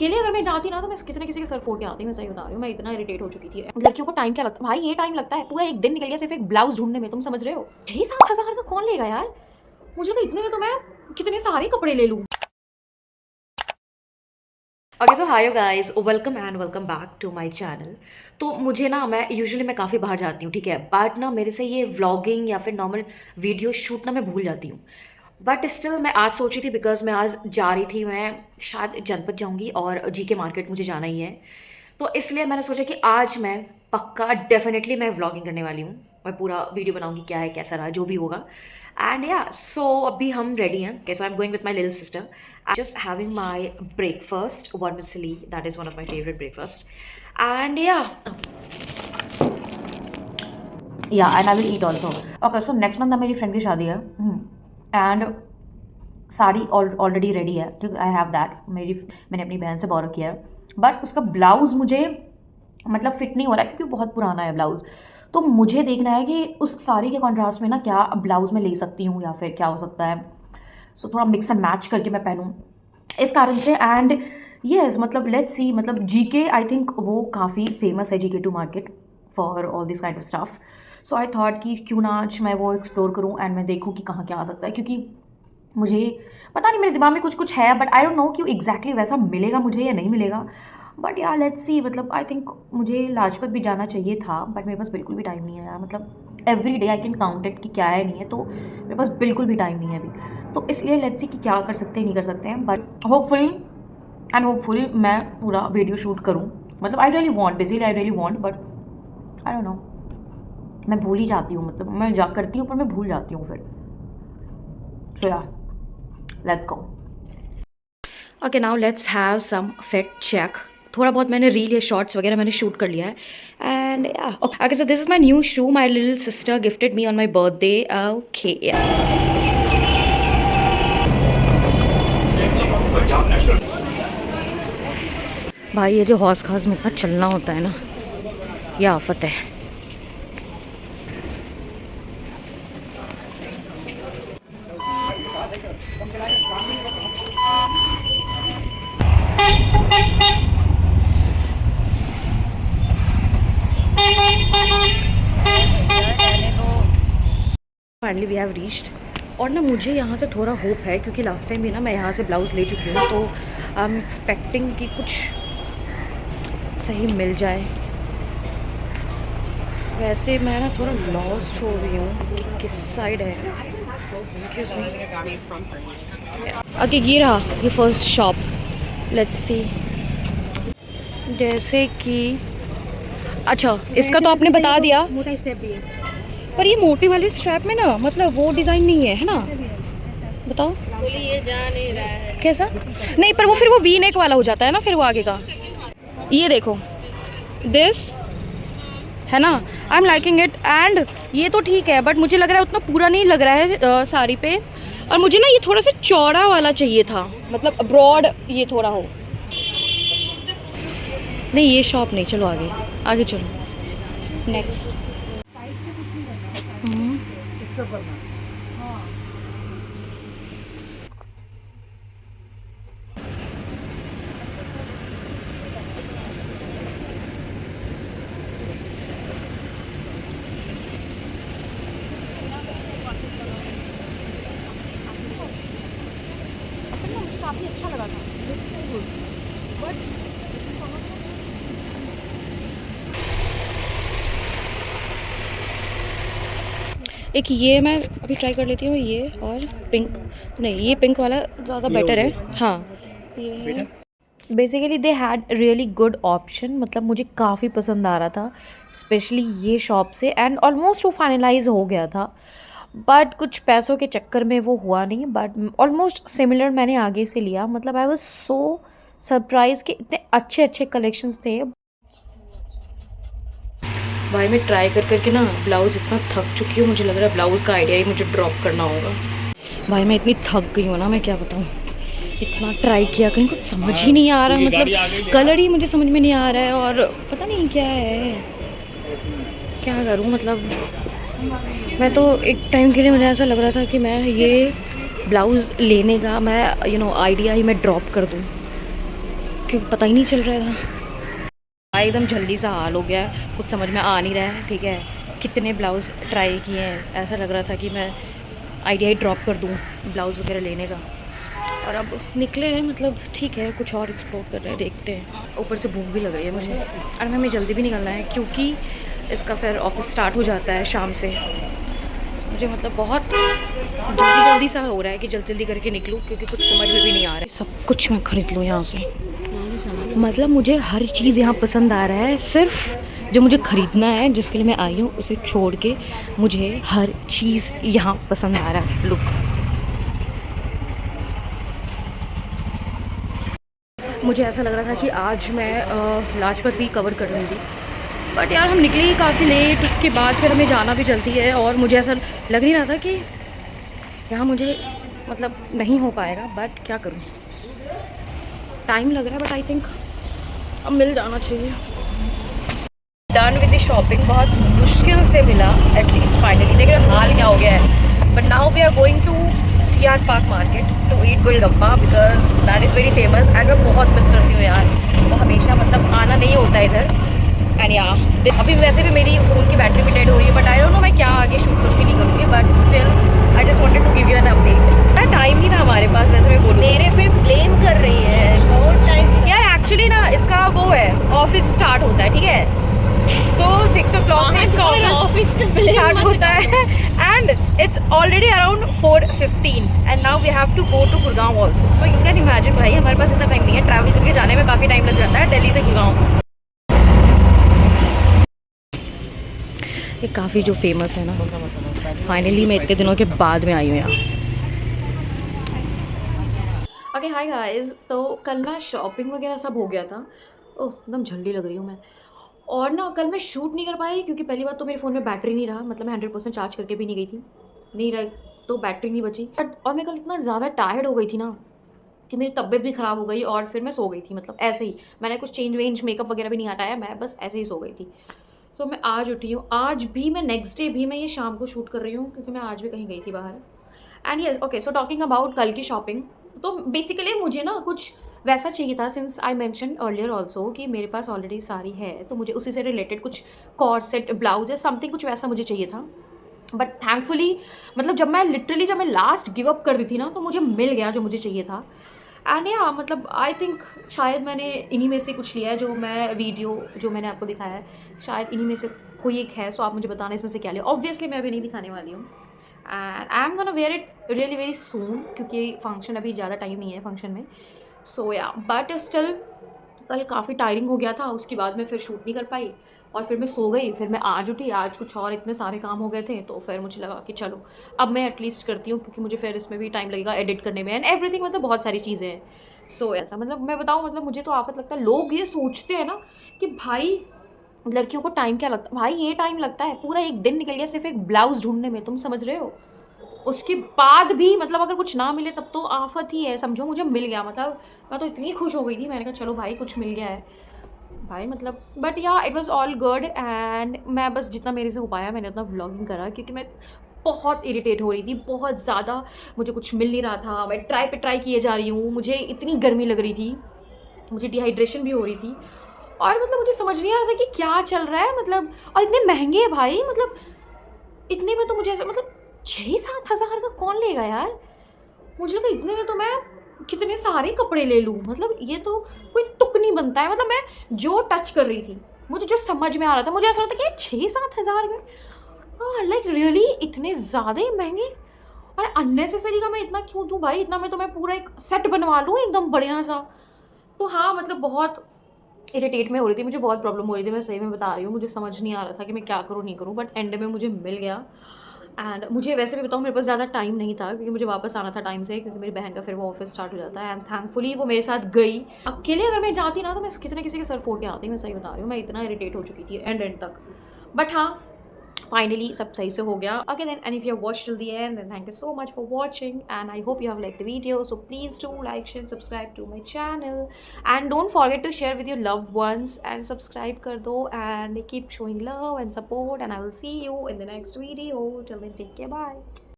अकेले अगर मैं जाती ना तो मैं किसी न किसी के सर फोड़ के आती, मैं सही बता रही हूँ। मैं इतना इरिटेट हो चुकी थी। लड़कियों को टाइम क्या लगता है भाई, ये टाइम लगता है पूरा एक दिन निकल गया सिर्फ एक ब्लाउज ढूंढने में, तुम समझ रहे हो? 6-7 हज़ार का कौन लेगा यार, मुझे लगा इतने में तो मैं कितने सारे कपड़े ले लूँ। Okay so hi guys, welcome and welcome back to my channel. तो मुझे ना, मैं यूजुअली मैं काफ़ी बाहर जाती हूँ, ठीक है, बट ना मेरे से ये व्लॉगिंग या फिर नॉर्मल वीडियो शूट ना मैं भूल जाती हूँ। बट स्टिल मैं आज सोची थी, बिकॉज मैं आज जा रही थी, मैं शायद जनपद जाऊँगी और जीके मार्केट मुझे जाना ही है। तो इसलिए मैंने सोचा कि आज मैं पक्का डेफिनेटली मैं व्लॉगिंग करने वाली हूँ। मैं पूरा वीडियो बनाऊंगी, क्या है कैसा रहा जो भी होगा। एंड या सो अभी हम रेडी हैं। Okay, so I'm going with my little sister. I'm just having my breakfast, vermicelli. That is one of my favorite breakfast. And yeah, and I will eat also. Okay, so next month ना मेरी friend की शादी है, and sari already ready है, ठीक, I have that. मैंने अपनी बहन से बोरो किया है, बट उसका ब्लाउज़ मुझे मतलब फिट नहीं हो रहा है क्योंकि बहुत पुराना है ब्लाउज़। तो मुझे देखना है कि उस साड़ी के कॉन्ट्रास्ट में ना क्या ब्लाउज़ में ले सकती हूँ या फिर क्या हो सकता है। सो थोड़ा मिक्स एंड मैच करके मैं पहनूँ इस कारण से। एंड यस, मतलब लेट्स सी, मतलब जीके आई थिंक वो काफ़ी फेमस है, GK two market for all this kind of stuff. So I thought कि क्यों ना आज मैं वो एक्सप्लोर करूँ एंड मैं देखूँ कि कहाँ क्या आ सकता है, क्योंकि मुझे पता नहीं, मेरे दिमाग में कुछ कुछ है, बट आई डोंट नो कि एग्जैक्टली वैसा मिलेगा मुझे या नहीं मिलेगा। बट यार लेट्स सी, मतलब आई थिंक मुझे लाजपत भी जाना चाहिए था, बट मेरे पास बिल्कुल भी टाइम नहीं है यार। मतलब every day I can count it कि क्या है नहीं है, तो मेरे पास बिल्कुल भी टाइम नहीं है अभी। तो इसलिए लेट्स सी कि क्या कर सकते हैं नहीं कर सकते हैं, बट होपफुली मैं पूरा वीडियो शूट करूँ। मतलब I really want, basically I really want, but I don't know, मैं भूल ही जाती हूँ। मतलब मैं जा करती हूँ पर मैं भूल जाती हूँ फिर। So yeah let's go. Okay, now let's have some fit check. थोड़ा बहुत मैंने रील या शॉर्ट्स वगैरह मैंने शूट कर लिया है। And okay, so this is my new shoe, my little sister gifted me on my birthday. Okay भाई, ये जो हौस खास में इतना चलना होता है ना, ये आफत है। Finally we have reached. और ना मुझे यहाँ से थोड़ा होप है, क्योंकि लास्ट टाइम भी ना मैं यहाँ से ब्लाउज़ ले चुकी हूँ, तो आई एम एक्सपेक्टिंग कि कुछ सही मिल जाए। वैसे मैं ना थोड़ा लॉस्ट हो रही हूँ कि किस साइड है। Excuse me. ओके, ये रहा ये फर्स्ट शॉप। लेट्स सी, जैसे कि अच्छा, इसका तो आपने बता दिया, मोटा स्टेप भी है, पर ये मोटी वाली स्ट्रैप में ना मतलब वो डिज़ाइन नहीं है, है ना? बताओ। ये जा नहीं रहा है। कैसा? नहीं, पर वो फिर वो वी नेक वाला हो जाता है ना फिर वो आगे का। ये देखो, दिस है ना, I am liking it. And ये तो ठीक है, बट मुझे लग रहा है उतना पूरा नहीं लग रहा है साड़ी पे। और मुझे ना ये थोड़ा सा चौड़ा वाला चाहिए था, मतलब ब्रॉड ये थोड़ा हो। नहीं, ये शॉप नहीं, चलो आगे आगे चलो, नेक्स्ट। काफ़ी अच्छा लगा था, बट एक ये मैं अभी ट्राई कर लेती हूँ, ये और पिंक। नहीं, ये पिंक वाला ज़्यादा बेटर है। हाँ, ये basically they had really good option, मतलब मुझे काफ़ी पसंद आ रहा था स्पेशली ये शॉप से। एंड ऑलमोस्ट वो फाइनलाइज हो गया था, बट कुछ पैसों के चक्कर में वो हुआ नहीं। बट ऑलमोस्ट सिमिलर मैंने आगे से लिया। मतलब आई वाज सो सरप्राइज कि इतने अच्छे अच्छे कलेक्शंस थे। भाई मैं ट्राई कर करके ना ब्लाउज़ इतना थक चुकी हूँ, मुझे लग रहा है ब्लाउज़ का आइडिया ही मुझे ड्रॉप करना होगा। भाई मैं इतनी थक गई हूँ ना, मैं क्या बताऊँ, इतना ट्राई किया, कहीं कुछ समझ ही नहीं आ रहा। मतलब कलर ही मुझे समझ में नहीं आ रहा है, और पता नहीं क्या है, क्या करूँ। मतलब मैं तो एक टाइम के लिए मुझे ऐसा लग रहा था कि मैं ये ब्लाउज़ लेने का मैं आइडिया ही मैं ड्रॉप कर दूँ, क्योंकि पता ही नहीं चल रहा था। एकदम जल्दी सा हाल हो गया है, कुछ समझ में आ नहीं रहा है। ठीक है, कितने ब्लाउज़ ट्राई किए हैं, ऐसा लग रहा था कि मैं आइडिया ही ड्रॉप कर दूँ ब्लाउज़ वगैरह लेने का। और अब निकले हैं, मतलब ठीक है, कुछ और एक्सप्लोर कर रहे हैं, देखते हैं। ऊपर से भूख भी लग रही है मुझे, और हमें जल्दी भी निकलना है क्योंकि इसका फिर ऑफिस स्टार्ट हो जाता है शाम से। मुझे मतलब बहुत जल्दी सा हो रहा है कि जल्दी करके निकलूँ, क्योंकि कुछ समझ में भी नहीं आ रहा है। सब कुछ मैं खरीद लूँ यहाँ से, मतलब मुझे हर चीज़ यहाँ पसंद आ रहा है, सिर्फ जो मुझे ख़रीदना है, जिसके लिए मैं आई हूँ, उसे छोड़ के मुझे हर चीज़ यहाँ पसंद आ रहा है। लुक, मुझे ऐसा लग रहा था कि आज मैं लाजपत भी कवर कर लूँगी, बट यार हम निकले ही काफ़ी लेट, उसके बाद फिर हमें जाना भी जल्दी है, और मुझे ऐसा लग नहीं रहा था कि यहाँ मुझे मतलब नहीं हो पाएगा, बट क्या करूँ, टाइम लग रहा है, बट आई थिंक अब मिल जाना चाहिए। डन विद द शॉपिंग, बहुत मुश्किल से मिला एटलीस्ट फाइनली। देखिए हाल क्या हो गया है, but now we are going to CR park market to eat golgappa, because that is very famous and मैं बहुत मिस करती हूँ यार, वो हमेशा मतलब आना नहीं होता इधर। एंड या अभी वैसे भी मेरी फ़ोन की बैटरी भी डेड हो रही है, बट आई डोंट नो मैं क्या आगे शूट करूँगी नहीं करूँगी, but still I just wanted to give you an update. Time नहीं था हमारे पास, वैसे मैं बोलूँ मेरे पे ब्लेम कर रही है, बहुत टाइम। यार एक्चुअली ना इसका वो है, ऑफिस स्टार्ट होता है, ठीक है, तो 6 o'clock से इसका ऑफिस स्टार्ट होता है, and it's already around 4:15 and now we have to go to Gurgaon also. तो यू कैन इमेजिन भाई, हमारे पास इतना टाइम नहीं है, ट्रैवल करके जाने में काफ़ी टाइम लग जाता है दिल्ली से गुड़गांव। ये काफ़ी जो फेमस है ना, फाइनली मैं इतने दिनों के बाद में आई हूँ यहाँ। ओके हाय गाइस, तो कल ना शॉपिंग वगैरह सब हो गया था। ओह एकदम जल्दी लग रही हूँ मैं। और ना कल मैं शूट नहीं कर पाई, क्योंकि पहली बात तो मेरे फ़ोन में बैटरी नहीं रहा, मतलब मैं 100% चार्ज करके भी नहीं गई थी, नहीं रही तो बैटरी नहीं बची। बट और मैं कल इतना ज़्यादा टायर्ड हो गई थी ना कि मेरी तबीयत भी ख़राब हो गई, और फिर मैं सो गई थी, मतलब ऐसे ही। मैंने कुछ चेंज वेंज मेकअप वगैरह भी नहीं हटाया, मैं बस ऐसे ही सो गई थी। सो मैं आज उठी हूँ, आज भी मैं नेक्स्ट डे भी मैं ये शाम को शूट कर रही हूँ, क्योंकि मैं आज भी कहीं गई थी बाहर। And yes okay, so talking about कल की शॉपिंग, तो बेसिकली मुझे ना कुछ वैसा चाहिए था, since I mention earlier also कि मेरे पास ऑलरेडी साड़ी है, तो मुझे उसी से रिलेटेड कुछ कॉर्सेट ब्लाउज या समथिंग कुछ वैसा मुझे चाहिए था। बट थैंकफुली मतलब जब मैं लास्ट गिव अप कर दी थी ना, तो मुझे मिल गया जो मुझे चाहिए था। एंड या मतलब आई थिंक शायद मैंने इन्हीं में से कुछ लिया है, जो मैं वीडियो जो मैंने आपको दिखाया है, शायद इन्हीं में से कोई एक है। सो आप मुझे बताना इसमें से क्या लिया। ऑब्वियसली मैं अभी नहीं दिखाने वाली हूँ, and I am gonna wear it really very soon, क्योंकि फंक्शन अभी ज़्यादा टाइम नहीं है फंक्शन में। सो या बट स्टिल कल काफ़ी टायरिंग हो गया था, उसके बाद मैं फिर शूट नहीं कर पाई, और फिर मैं सो गई। फिर मैं आज उठी, आज कुछ और इतने सारे काम हो गए थे, तो फिर मुझे लगा कि चलो अब मैं एटलीस्ट करती हूँ, क्योंकि मुझे फिर इसमें भी टाइम लगेगा एडिट करने में एंड एवरीथिंग, मतलब बहुत सारी चीज़ें हैं। सो ऐसा मतलब मैं बताऊँ, मतलब मुझे तो आफत लगता है, लोग ये सोचते हैं ना कि भाई लड़कियों को टाइम क्या लगता है। भाई ये टाइम लगता है, पूरा एक दिन निकल गया सिर्फ एक ब्लाउज़ ढूंढने में, तुम समझ रहे हो। उसके बाद भी मतलब अगर कुछ ना मिले तब तो आफत ही है, समझो। मुझे मिल गया, मतलब मैं तो इतनी खुश हो गई थी, मैंने कहा चलो भाई कुछ मिल गया है भाई, मतलब। बट या it was all good, and मैं बस जितना मेरे से हो पाया मैंने उतना व्लॉगिंग करा, क्योंकि मैं बहुत इरिटेट हो रही थी, बहुत ज़्यादा। मुझे कुछ मिल नहीं रहा था, मैं ट्राई पे ट्राई किए जा रही हूँ, मुझे इतनी गर्मी लग रही थी, मुझे डिहाइड्रेशन भी हो रही थी, और मतलब मुझे समझ नहीं आ रहा था कि क्या चल रहा है, मतलब। और इतने महंगे हैं भाई, मतलब इतने में तो मुझे ऐसा मतलब 6-7 हज़ार का कौन लेगा यार। मुझे लगा इतने में तो मैं कितने सारे कपड़े ले लूँ, मतलब ये तो कोई तुक नहीं बनता है। मतलब मैं जो टच कर रही थी, मुझे जो समझ में आ रहा था, मुझे ऐसा लगता कि 6-7 हज़ार में लाइक रियली इतने ज़्यादा ही महंगे। और अननेसेसरी का मैं इतना क्यों दूँ भाई, इतना मैं तो मैं पूरा एक सेट बनवा लूँ एकदम बढ़िया सा। तो हाँ मतलब बहुत इरिटेट में हो रही थी, मुझे बहुत प्रॉब्लम हो रही थी, मैं सही में बता रही हूँ। मुझे समझ नहीं आ रहा था कि मैं क्या करूँ नहीं करूँ, बट एंड में मुझे मिल गया। एंड मुझे वैसे भी बताऊँ, मेरे पास ज़्यादा टाइम नहीं था, क्योंकि मुझे वापस आना था टाइम से, क्योंकि मेरी बहन का फिर वो ऑफिस स्टार्ट हो जाता है। एंड थैंकफुली वो मेरे साथ गई। अकेले अगर मैं जाती ना, तो मैं किसी न किसी के सर फोड़ के आती, मैं सही बता रही हूँ। मैं इतना इरिटेट हो चुकी थी एंड तक, बट हाँ फाइनली सब सही से हो गया। Okay then, and if you have watched till the end, then thank you so much for watching, and I hope you have like the video. So please do like, share, subscribe to my channel, and don't forget to share with your loved ones, and subscribe कर दो, and keep showing love and support, and I will see you in the next video. Till then take care, bye.